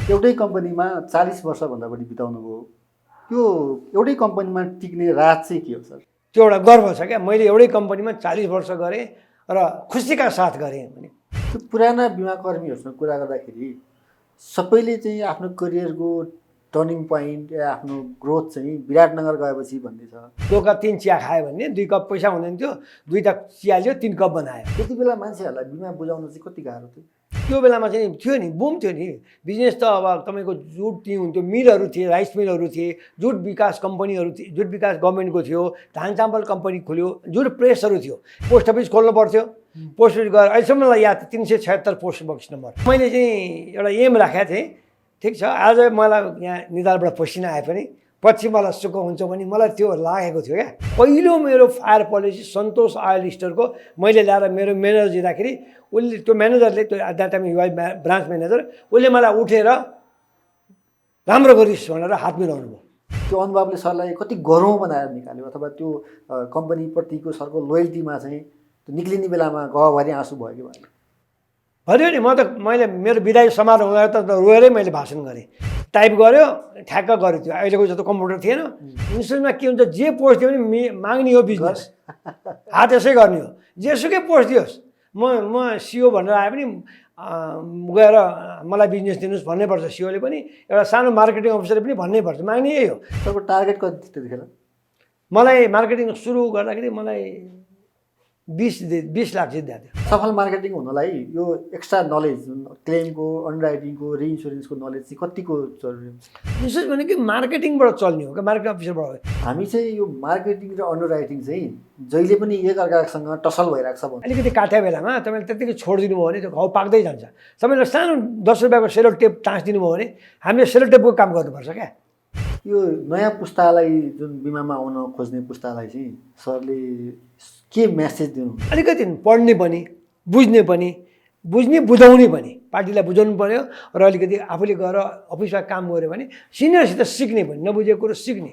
एउटै कम्पनीमा 40 वर्षभन्दा बढी बिताउनु भयो। त्यो एउटै कम्पनीमा टिक्ने राज चाहिँ के हो सर? त्यो एउटा गर्व छ क्या, मैले एउटै कम्पनीमा 40 वर्ष गरेँ र खुसीका साथ गरेँ भने। त्यो पुराना बिमा कर्मीहरूसँग कुरा गर्दाखेरि सबैले चाहिँ आफ्नो करियरको टर्निङ पोइन्ट या आफ्नो ग्रोथ चाहिँ विराटनगर गएपछि भन्ने छ। 2 कप 3 चिया खायो भने 2 कप पैसा हुँदैन थियो, 2 चिया लियो 3 कप बनायो। त्यति बेला मान्छेहरूलाई बिमा बुझाउन चाहिँ कति गाह्रो थियो? त्यो बेलामा चाहिँ थियो नि, बुम थियो नि बिजनेस त। अब तपाईँको जुट टी हुन्थ्यो, मिलहरू थिए, राइस मिलहरू थिए, जुट विकास कम्पनीहरू थिए, जुट विकास गभर्मेन्टको थियो, धान चामल कम्पनी खोल्यो, जुट प्रेसहरू थियो, पोस्ट अफिस खोल्नु पर्थ्यो। पोस्ट अफिस गएर अहिलेसम्म मलाई याद 376 पोस्ट बक्स नम्बर। मैले चाहिँ एउटा एम राखेको थिएँ, ठिक छ। आज मलाई यहाँ निधारबाट पसिना आए पनि पछि मलाई सुख हुन्छ भने मलाई त्यो लागेको थियो क्या। पहिलो मेरो फायर पोलिसी सन्तोष आयल स्टोरको मैले ल्याएर मेरो म्यानेजर दिँदाखेरि उसले, त्यो म्यानेजरले, त्यो एट द्याट टाइम युआई ब्रान्च म्यानेजर, उसले मलाई उठेर राम्रो गरिस् भनेर हात मिलाउनु भयो। त्यो अनुभवले सरलाई कति गरौँ बनाएर निकाल्यो, अथवा त्यो कम्पनीप्रतिको सरको लोयल्टीमा चाहिँ त्यो निक्लिने बेलामा गहभरि आँसु भयो कि भएन? भन्यो नि, मैले मेरो विदाई समारोह हुँदा त रोएरै मैले भाषण गरेँ, टाइप गर्यो, ठ्याक्क गऱ्यो। त्यो अहिलेको जस्तो कम्प्युटर थिएन। इन्सुरेन्समा के हुन्छ, जे पोस्ट दियो भने माग्ने हो बिजनेस, हात यसै गर्ने हो, जेसुकै पोस्ट दियोस्। म सिओ भनेर आए पनि गएर मलाई बिजनेस दिनुहोस् भन्नैपर्छ। सिओले पनि, एउटा सानो मार्केटिङ अफिसरले पनि भन्नैपर्छ, माग्ने यही हो। तपाईँको टार्गेट कति थियो त्यतिखेर? मलाई मार्केटिङ सुरु गर्दाखेरि मलाई 20 लाख जित्दा थियो। सफल मार्केटिङ हुनलाई यो एक्स्ट्रा नलेज, क्लेमको, अन्डरराइटिङको, रिइन्सुरेन्सको नलेज चाहिँ कतिको जरुरी हुन्छ? विशेष भनेको मार्केटिङबाट चल्ने हो क्या, मार्केटिङ अफिसरबाट। हामी चाहिँ यो मार्केटिङ र अन्डरराइटिङ चाहिँ जहिले पनि एकअर्कासँग टसल भइरहेको छ भन्नु। अलिकति काट्या बेलामा तपाईँले त्यत्तिकै छोडिदिनु भयो भने त्यो घाउ पाक्दै जान्छ। तपाईँले सानो 10 रुपियाँको सेलो टेप टाँसिदिनु भयो भने हामीले सेलो टेपको काम गर्नुपर्छ क्या। यो नयाँ पुस्तालाई, जुन बिमामा आउन खोज्ने पुस्तालाई चाहिँ सरले के मेसेज दिनु? अलिकति पढ्ने पनि, बुझ्ने पनि, बुझाउने पनि, पार्टीलाई बुझाउनु पर्यो र अलिकति आफूले गएर अफिसमा काम गऱ्यो भने सिनियरसित सिक्ने पनि, नबुझेको कुरो सिक्ने।